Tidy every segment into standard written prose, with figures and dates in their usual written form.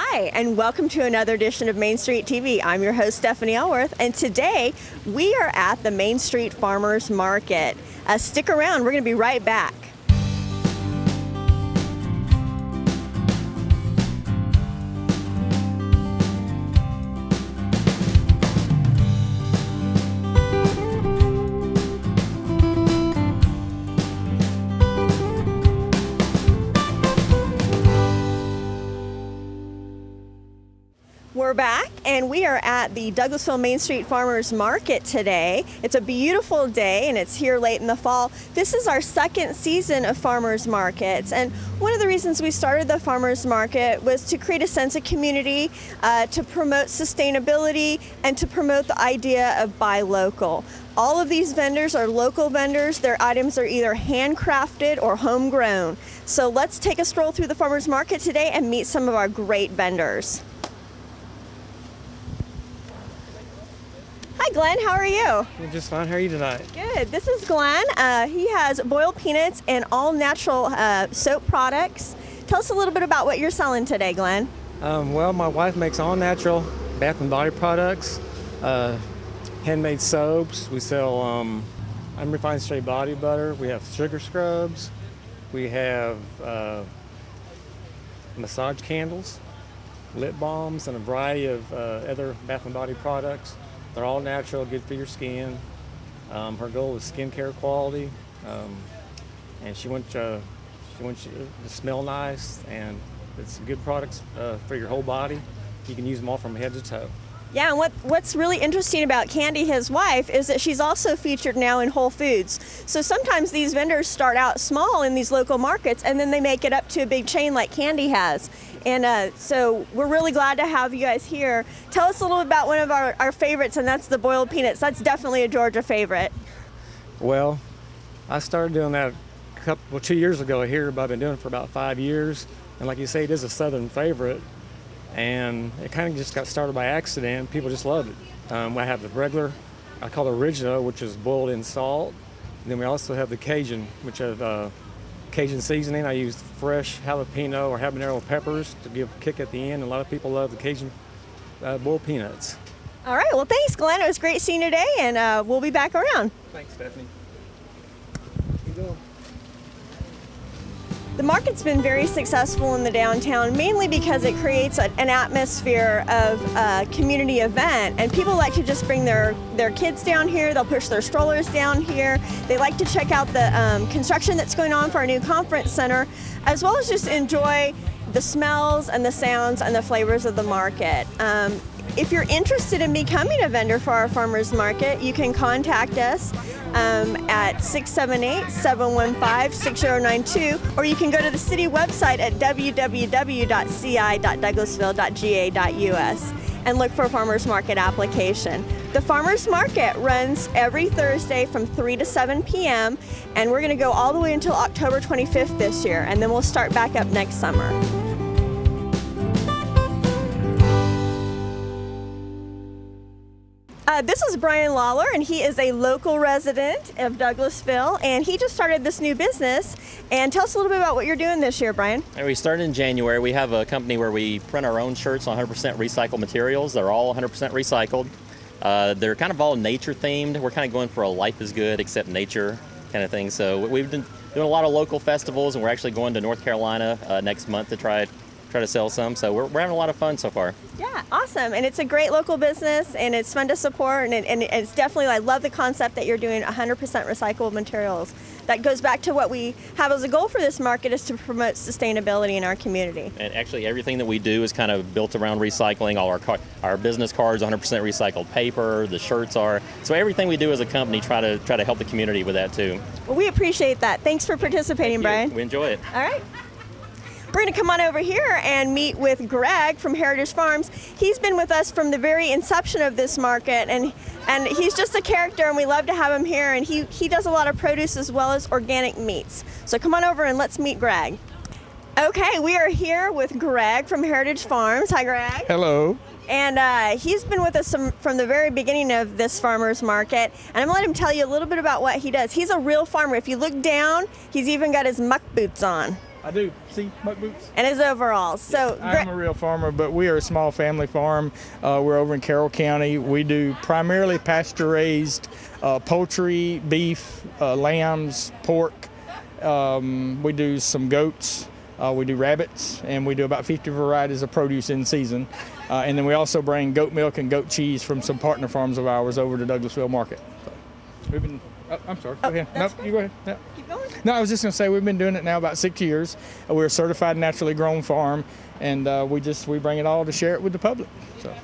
Hi, and welcome to another edition of Main Street TV. I'm your host, Stephanie Elworth, and today we are at the Main Street Farmers Market. Stick around, we're going to be right back. We're back, and we are at the Douglasville Main Street Farmers Market today. It's a beautiful day, and it's here late in the fall. This is our second season of farmers markets, and one of the reasons we started the farmers market was to create a sense of community, to promote sustainability, and to promote the idea of buy local. All of these vendors are local vendors. Their items are either handcrafted or homegrown. So let's take a stroll through the farmers market today and meet some of our great vendors. Hi Glenn, how are you? I'm just fine. How are you tonight? Good. This is Glenn. He has boiled peanuts and all natural soap products. Tell us a little bit about what you're selling today, Glenn. Well, my wife makes all natural bath and body products, handmade soaps. We sell unrefined straight body butter. We have sugar scrubs. We have massage candles, lip balms, and a variety of other bath and body products. They're all natural, good for your skin. Her goal is skincare quality, and she wants you to smell nice, and it's good products for your whole body. You can use them all from head to toe. Yeah, and what's really interesting about Candy, his wife, is that she's also featured now in Whole Foods. So sometimes these vendors start out small in these local markets, and then they make it up to a big chain like Candy has. And so we're really glad to have you guys here. Tell us a little bit about one of our favorites, and that's the boiled peanuts. That's definitely a Georgia favorite. Well, I started doing that 2 years ago here, but I've been doing it for about 5 years. And like you say, it is a Southern favorite. And it kind of just got started by accident. People just loved it. I have the regular, I call it original, which is boiled in salt. And then we also have the Cajun, which have Cajun seasoning. I use fresh jalapeno or habanero peppers to give a kick at the end. A lot of people love the Cajun boiled peanuts. All right, well thanks Glenn. It was great seeing you today, and we'll be back around. Thanks, Stephanie. Keep going. The market's been very successful in the downtown, mainly because it creates an atmosphere of a community event, and people like to just bring their kids down here. They'll push their strollers down here. They like to check out the construction that's going on for our new conference center, as well as just enjoy the smells and the sounds and the flavors of the market. If you're interested in becoming a vendor for our farmers market, you can contact us at 678-715-6092, or you can go to the city website at www.ci.douglasville.ga.us and look for a farmers market application. The farmers market runs every Thursday from 3 to 7 p.m. and we're going to go all the way until October 25th this year, and then we'll start back up next summer. This is Bryan Lawler, and he is a local resident of Douglasville, and he just started this new business. And tell us a little bit about what you're doing this year, Bryan. We started in January. We have a company where we print our own shirts on 100% recycled materials. They're all 100% recycled. They're kind of all nature themed. We're kind of going for a life is good except nature kind of thing. So we've been doing a lot of local festivals, and we're actually going to North Carolina next month to try to sell some. So we're having a lot of fun so far. Yeah, awesome. And it's a great local business, and it's fun to support, and it's definitely, I love the concept that you're doing 100% recyclable materials. That goes back to what we have as a goal for this market, is to promote sustainability in our community. And actually everything that we do is kind of built around recycling. All our business cards, 100% recycled paper, the shirts are. So everything we do as a company, try to help the community with that too. Well, we appreciate that. Thanks for participating, Bryan. We enjoy it. All right. We're going to come on over here and meet with Greg from Heritage Farms. He's been with us from the very inception of this market, and he's just a character, and we love to have him here, and he does a lot of produce as well as organic meats. So come on over and let's meet Greg. Okay, we are here with Greg from Heritage Farms. Hi, Greg. Hello. And he's been with us from the very beginning of this farmer's market. And I'm going to let him tell you a little bit about what he does. He's a real farmer. If you look down, he's even got his muck boots on. I do. See, muck boots. And his overalls. So I'm a real farmer, but we are a small family farm. We're over in Carroll County. We do primarily pasture-raised poultry, beef, lambs, pork. We do some goats. We do rabbits, and we do about 50 varieties of produce in season. And then we also bring goat milk and goat cheese from some partner farms of ours over to Douglasville Market. So we've been. Oh, I'm sorry. Go ahead. No, you go ahead. Yeah. Keep going. No, I was just going to say we've been doing it now about 6 years. We're a certified naturally grown farm, and we bring it all to share it with the public. So.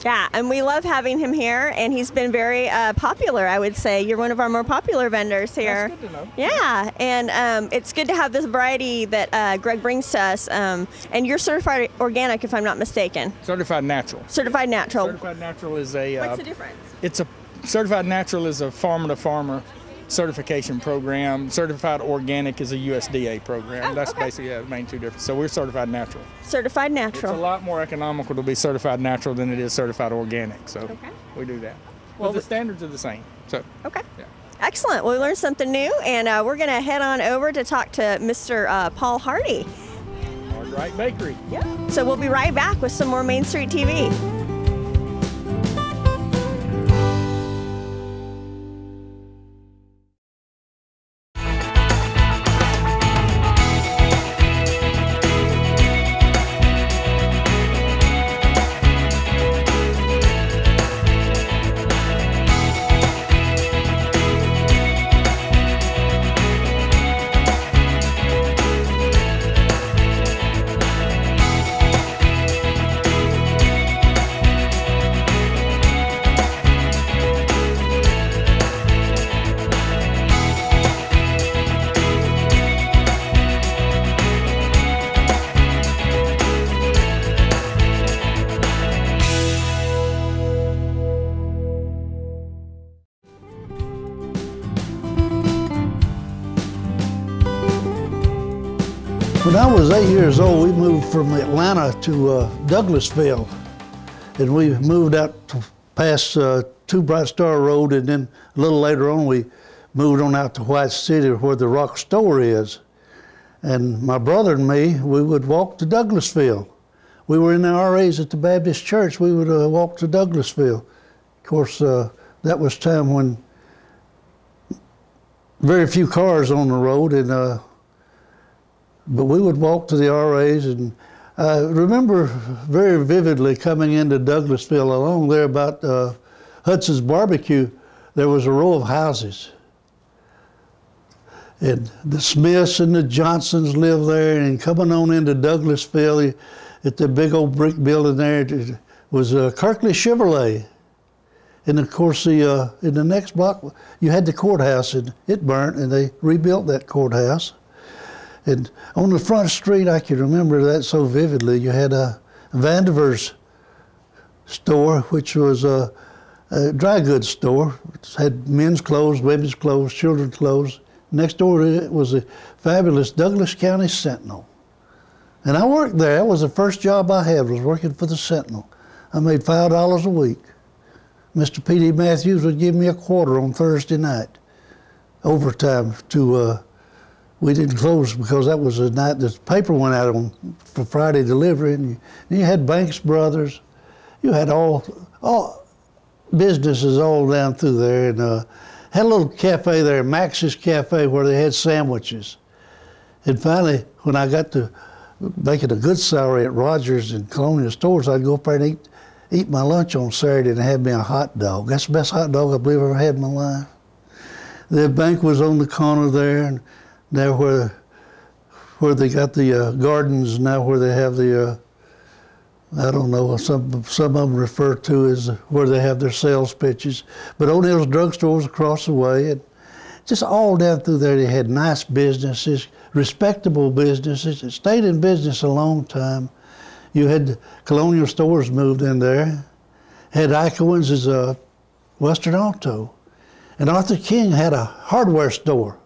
Yeah, and we love having him here, and he's been very popular, I would say. You're one of our more popular vendors here. That's good to know. Yeah, and it's good to have this variety that Greg brings to us. And you're certified organic, if I'm not mistaken. Certified natural. Certified natural. Certified natural is a. What's the difference? Certified natural is a farmer-to-farmer certification program. Certified organic is a USDA program. Oh, That's okay. basically the main two differences. So we're certified natural. Certified natural. It's a lot more economical to be certified natural than it is certified organic. So we do that. Well, the standards are the same. So. Okay. Yeah. Excellent. Well, we learned something new, and we're going to head on over to talk to Mr. Paul Hardy. Right Bakery. Yeah. So we'll be right back with some more Main Street TV. When I was 8 years old, we moved from Atlanta to Douglasville, and we moved out to past 2 Bright Star Road, and then a little later on we moved on out to White City where the Rock Store is. And my brother and me, we would walk to Douglasville. We were in the RAs at the Baptist Church. We would walk to Douglasville. Of course, that was time when very few cars on the road, and but we would walk to the RAs, and I remember very vividly coming into Douglasville along there about Hudson's Barbecue. There was a row of houses, and the Smiths and the Johnsons lived there, and coming on into Douglasville at the big old brick building there was Kirkley Chevrolet. And of course, in the next block, you had the courthouse, and it burnt, and they rebuilt that courthouse. And on the front street, I can remember that so vividly. You had a Vandiver's store, which was a dry goods store. It had men's clothes, women's clothes, children's clothes. Next door to it was a fabulous Douglas County Sentinel. And I worked there. That was the first job I had, was working for the Sentinel. I made $5 a week. Mr. P.D. Matthews would give me a quarter on Thursday night, overtime to, we didn't close because that was the night the paper went out on for Friday delivery. And you had Banks Brothers, you had all businesses all down through there, and had a little cafe there, Max's Cafe, where they had sandwiches. And finally, when I got to making a good salary at Rogers and Colonial Stores, I'd go up there and eat my lunch on Saturday and have me a hot dog. That's the best hot dog I believe I ever had in my life. The bank was on the corner there, and there where they got the gardens now, where they have the I don't know, some of them refer to as where they have their sales pitches. But O'Neill's drugstore was across the way, and just all down through there they had nice businesses, respectable businesses. It stayed in business a long time. You had Colonial Stores moved in there, had Icowens as a Western Auto, and Arthur King had a hardware store.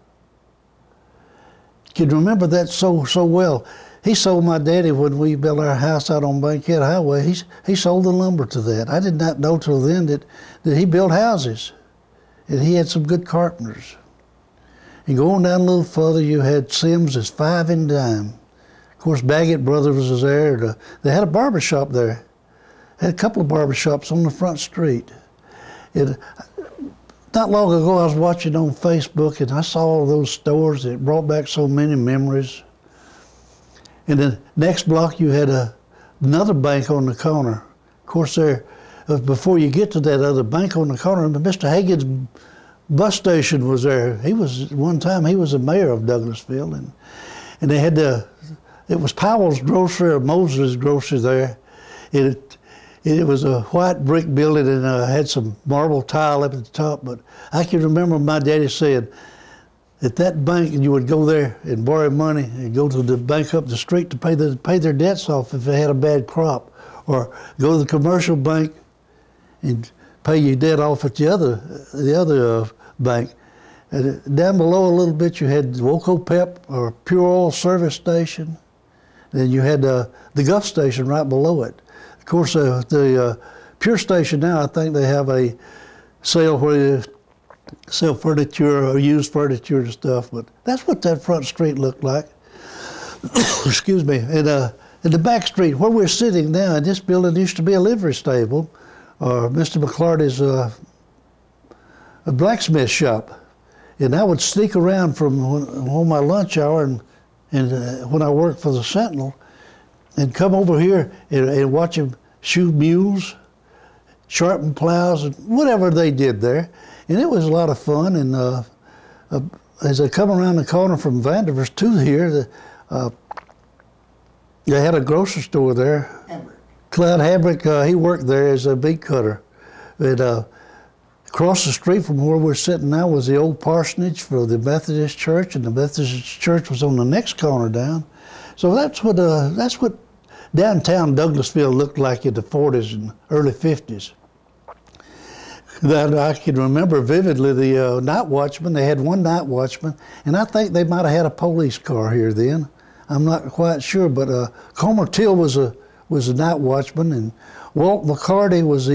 Can remember that so well. He sold my daddy when we built our house out on Bankhead Highway. He sold the lumber to that. I did not know till then that he built houses, and he had some good carpenters. And going down a little further, you had Sims as 5 and dime. Of course, Baggett Brothers was there. They had a barber shop there. Had a couple of barber shops on the front street. Not long ago, I was watching on Facebook, and I saw all those stores. It brought back so many memories. And the next block, you had another bank on the corner. Of course, before you get to that other bank on the corner, Mr. Hagen's bus station was there. One time he was the mayor of Douglasville, and they had it was Powell's Grocery or Moses' Grocery there. It was a white brick building and had some marble tile up at the top, but I can remember my daddy saying, at that bank, you would go there and borrow money and go to the bank up the street to pay their debts off if they had a bad crop, or go to the commercial bank and pay your debt off at the other bank. And down below a little bit, you had Woco Pep or Pure Oil Service Station. Then you had the Guff Station right below it. Of course, the Pure Station now, I think they have a sale where you sell furniture or used furniture and stuff, but that's what that front street looked like. Excuse me. And in the back street, where we're sitting now, in this building used to be a livery stable, or Mr. McClarty's a blacksmith shop. And I would sneak around from on my lunch hour and when I worked for the Sentinel, and come over here and watch them shoe mules, sharpen plows, and whatever they did there. And it was a lot of fun. And as I come around the corner from Vandiver's to here, they had a grocery store there. Clyde Hambrick, he worked there as a beet cutter. And across the street from where we're sitting now was the old parsonage for the Methodist Church, and the Methodist Church was on the next corner down. So that's what downtown Douglasville looked like in the 40s and early 50s. That I can remember vividly the night watchman. They had one night watchman, and I think they might have had a police car here then. I'm not quite sure, but Comer Till was a night watchman, and Walt McCarty was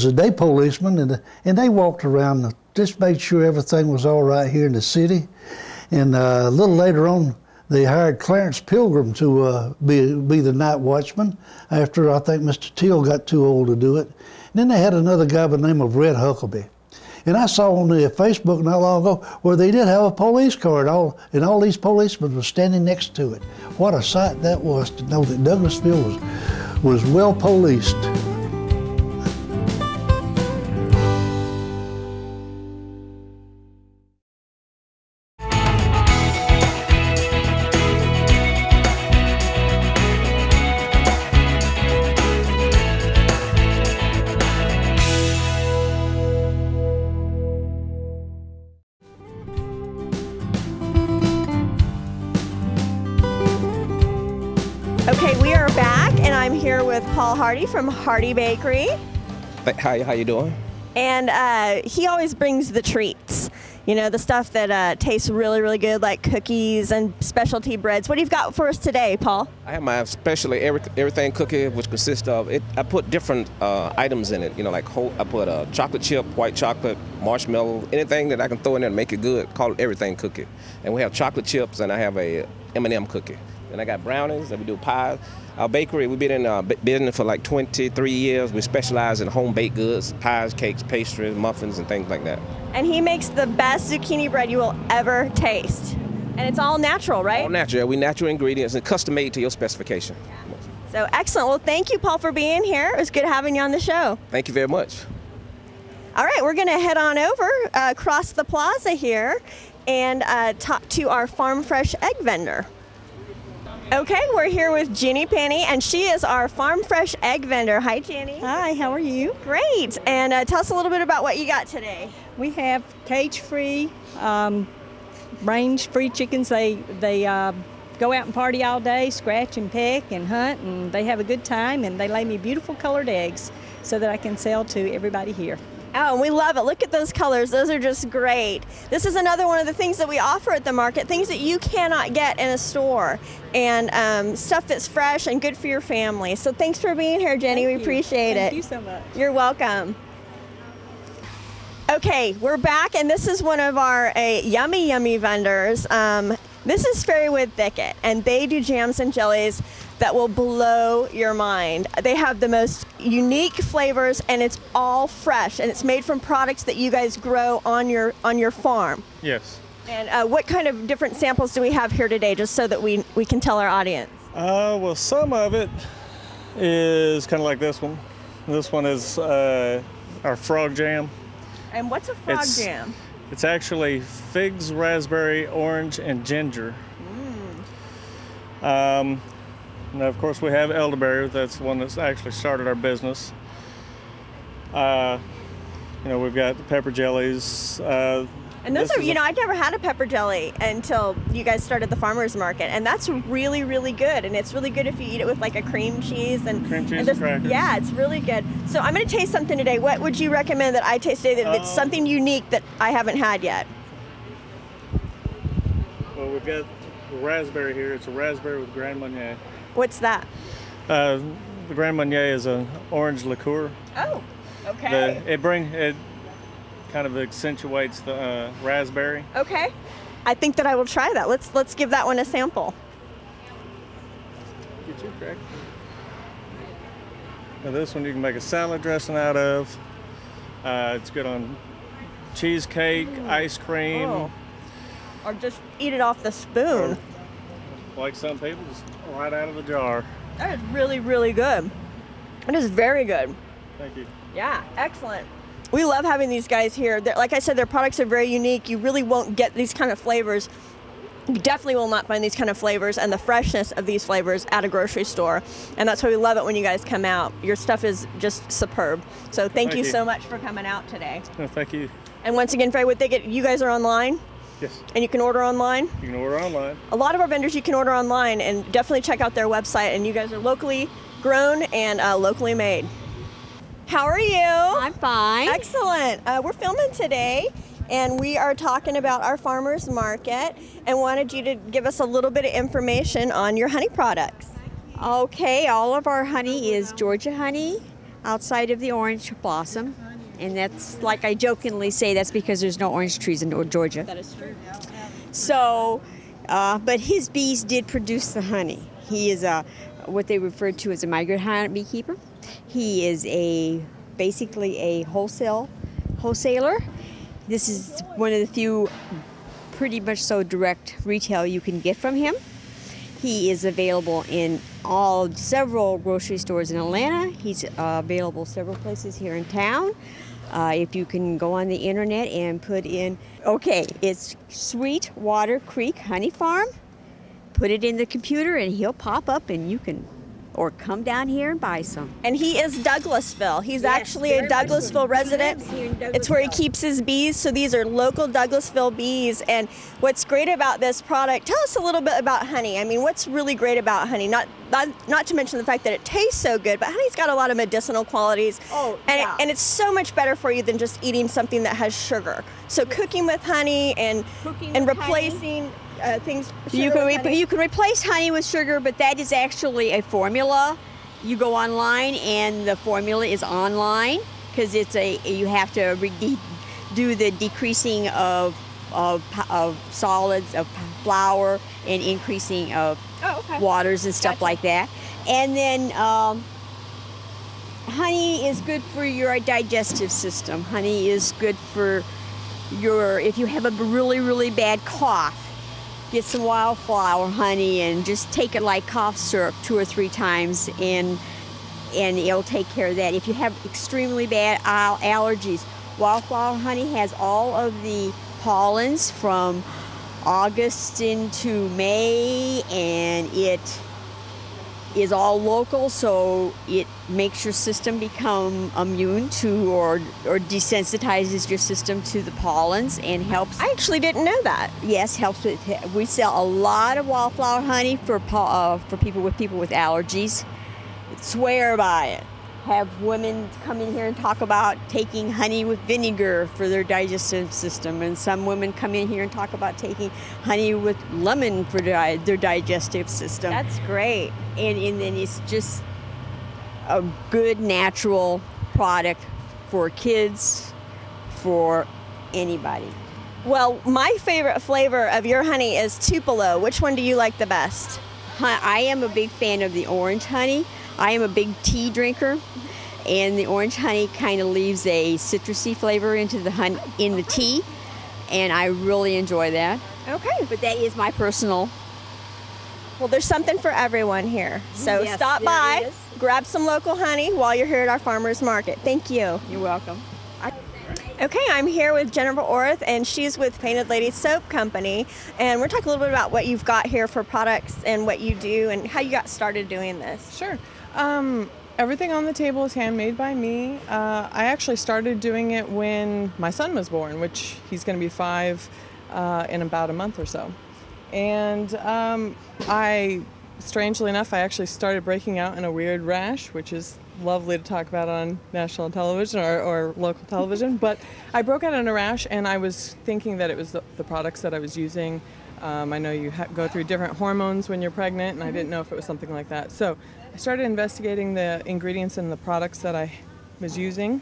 a day policeman, and they walked around, just made sure everything was all right here in the city. And a little later on, they hired Clarence Pilgrim to be the night watchman after I think Mr. Till got too old to do it. And then they had another guy by the name of Red Huckabee. And I saw on the Facebook not long ago where they did have a police car, and all these policemen were standing next to it. What a sight that was to know that Douglasville was well policed. Okay, we are back, and I'm here with Paul Hardy from Hardy Bakery. How you doing? And he always brings the treats. You know, the stuff that tastes really, really good, like cookies and specialty breads. What do you got for us today, Paul? I have my specially everything cookie, which consists of I put different items in it. You know, like I put chocolate chip, white chocolate, marshmallow, anything that I can throw in there and make it good. Call it everything cookie. And we have chocolate chips, and I have a M&M cookie. And I got brownies, and we do pies. Our bakery, we've been in business for like 23 years. We specialize in home baked goods, pies, cakes, pastries, muffins, and things like that. And he makes the best zucchini bread you will ever taste. And it's all natural, right? All natural. We natural ingredients and custom made to your specification. So excellent. Well, thank you, Paul, for being here. It was good having you on the show. Thank you very much. All right, we're going to head on over across the plaza here and talk to our Farm Fresh egg vendor. Okay, we're here with Jenny Penny, and she is our Farm Fresh egg vendor. Hi, Jenny. Hi, how are you? Great. And tell us a little bit about what you got today. We have cage-free, range-free chickens. They go out and party all day, scratch and peck and hunt, and they have a good time, and they lay me beautiful colored eggs so that I can sell to everybody here. Oh, and we love it. Look at those colors. Those are just great. This is another one of the things that we offer at the market, things that you cannot get in a store, and stuff that's fresh and good for your family. So thanks for being here, Jenny. We appreciate it. Thank you so much. You're welcome. Okay, we're back, and this is one of our yummy, yummy vendors. This is Fairywood Thicket, and they do jams and jellies that will blow your mind. They have the most unique flavors, and it's all fresh, and it's made from products that you guys grow on your farm. Yes. And what kind of different samples do we have here today, just so that we can tell our audience? Well, some of it is kind of like this one. This one is our frog jam. And what's a frog jam? It's actually figs, raspberry, orange, and ginger. Now, of course, we have elderberry. That's the one that's actually started our business. We've got the pepper jellies. And those are, I'd never had a pepper jelly until you guys started the farmer's market, and that's really, really good. And it's really good if you eat it with like a cream cheese and and crackers. Yeah, it's really good. So I'm going to taste something today. What would you recommend that I taste today that's something unique that I haven't had yet? Well, we've got the raspberry here. It's a raspberry with Grand Marnier. What's that? The Grand Marnier is an orange liqueur. Oh, okay. It kind of accentuates the raspberry. Okay. I think that I will try that. Let's give that one a sample. Get you correct. Now this one you can make a salad dressing out of. It's good on cheesecake, ice cream. Oh. Or just eat it off the spoon. Or, like some people, just right out of the jar. That is really, really good. It is very good. Thank you. Yeah, excellent. We love having these guys here. Like I said, their products are very unique. You really won't get these kind of flavors. You definitely will not find these kind of flavors and the freshness of these flavors at a grocery store. And that's why we love it when you guys come out. Your stuff is just superb. So thank you so much for coming out today. No, thank you. And once again, Fairywood Thicket, you guys are online? Yes. And you can order online? You can order online. A lot of our vendors you can order online, and definitely check out their website. And you guys are locally grown and locally made. How are you? I'm fine. Excellent. We're filming today, and we are talking about our farmers market, and wanted you to give us a little bit of information on your honey products. Okay, all of our honey is Georgia honey outside of the orange blossom, and that's, like I jokingly say, that's because there's no orange trees in Georgia. That is true. So, but his bees did produce the honey. He is what they refer to as a migrant honey beekeeper. He is basically a wholesaler. This is one of the few pretty much so direct retail you can get from him. He is available in several grocery stores in Atlanta. He's available several places here in town. If you can go on the internet and put in, it's Sweetwater Creek Honey Farm. Put it in the computer and he'll pop up, and you can or come down here and buy some. And he is Douglasville. He's actually a Douglasville resident. It's where he keeps his bees. So these are local Douglasville bees. And what's great about this product, tell us a little bit about honey. I mean, what's really great about honey? Not to mention the fact that it tastes so good, but honey's got a lot of medicinal qualities. And it's so much better for you than just eating something that has sugar. So cooking with honey and replacing things. You can replace honey with sugar, but that is actually a formula. You go online, and the formula is online because you have to do the decreasing of solids, of flour, and increasing of waters and stuff like that. And then honey is good for your digestive system. Honey is good for if you have a really, really bad cough, get some wildflower honey and just take it like cough syrup 2 or 3 times, and it'll take care of that. If you have extremely bad allergies, wildflower honey has all of the pollens from August into May, and it is all local, so it makes your system become immune to or desensitizes your system to the pollens and helps. I actually didn't know that. Yes, helps with. We sell a lot of wildflower honey for people with allergies. Swear by it. Have women come in here and talk about taking honey with vinegar for their digestive system, and some women come in here and talk about taking honey with lemon for their digestive system. That's great. And then it's just a good natural product for kids, for anybody. Well, my favorite flavor of your honey is Tupelo. Which one do you like the best? I am a big fan of the orange honey. I am a big tea drinker, and the orange honey kind of leaves a citrusy flavor into the honey in the tea, and I really enjoy that. Okay. But that is my personal. Well, there's something for everyone here. So Yes, stop there by, is. grab some local honey while you're here at our farmers market. Thank you. You're welcome. Okay, I'm here with Jennifer Orth, and she's with Painted Lady Soap Company, and we're talking a little bit about what you've got here for products and what you do and how you got started doing this. Sure. Everything on the table is handmade by me. I actually started doing it when my son was born, which he's going to be 5 in about a month or so. And strangely enough, I actually started breaking out in a weird rash, which is lovely to talk about on national television or local television. But I broke out in a rash, and I was thinking that it was the products that I was using. I know you go through different hormones when you're pregnant, and I didn't know if it was something like that. So I started investigating the ingredients in the products that I was using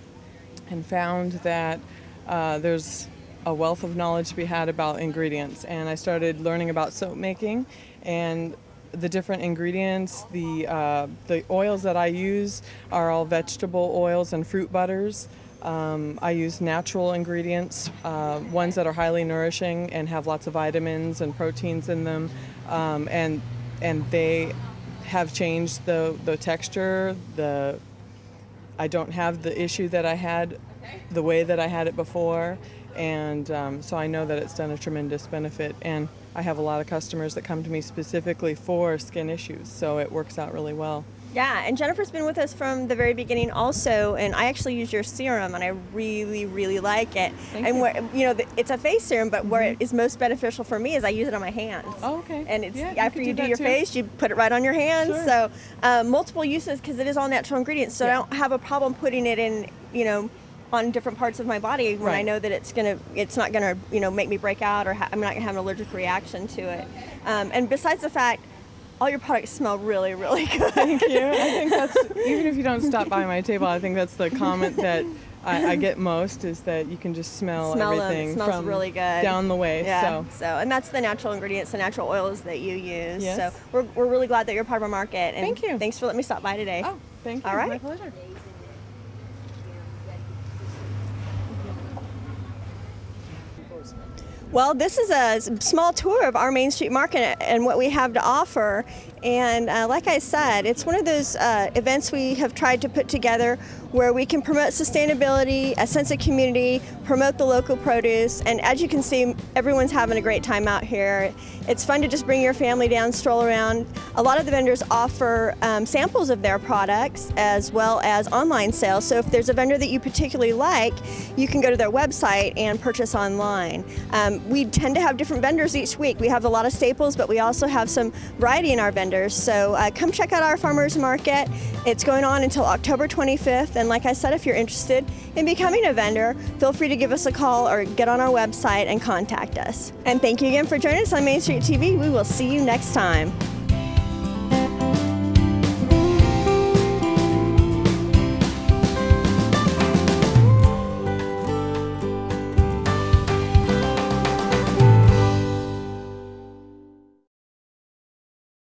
and found that there's a wealth of knowledge to be had about ingredients. And I started learning about soap making and the different ingredients. The oils that I use are all vegetable oils and fruit butters. I use natural ingredients, ones that are highly nourishing and have lots of vitamins and proteins in them, and they have changed the texture. I don't have the issue that I had the way that I had it before, and so I know that it's done a tremendous benefit. And I have a lot of customers that come to me specifically for skin issues, so it works out really well. Yeah, and Jennifer's been with us from the very beginning also, and I actually use your serum, and I really, really like it. Thank and you. where, it's a face serum, but where it is most beneficial for me is I use it on my hands. Oh, okay. And it's Yeah, after could you do that your too. face, you put it right on your hands. Sure. So multiple uses because it is all natural ingredients. So I don't have a problem putting it in, on different parts of my body when I Right. know that it's not gonna, make me break out, or I'm not gonna have an allergic reaction to it. And besides the fact, all your products smell really, really good. Thank you. I think that's, even if you don't stop by my table, I think that's the comment that I get most, is that you can just smell everything It smells from really good down the way. Yeah. So, and that's the natural ingredients, the natural oils that you use. Yes. So we're really glad that you're part of our market. And Thank you. Thanks for letting me stop by today. Oh, thank you. All right. My pleasure. Well, this is a small tour of our Main Street Market and what we have to offer. And like I said, it's one of those events we have tried to put together where we can promote sustainability, a sense of community, promote the local produce, and as you can see, everyone's having a great time out here. It's fun to just bring your family down, stroll around. A lot of the vendors offer samples of their products as well as online sales. So if there's a vendor that you particularly like, you can go to their website and purchase online. We tend to have different vendors each week. We have a lot of staples, but we also have some variety in our vendors. So come check out our farmers market. It's going on until October 25th. And like I said, if you're interested in becoming a vendor, feel free to give us a call or get on our website and contact us. And thank you again for joining us on Main Street TV. We will see you next time.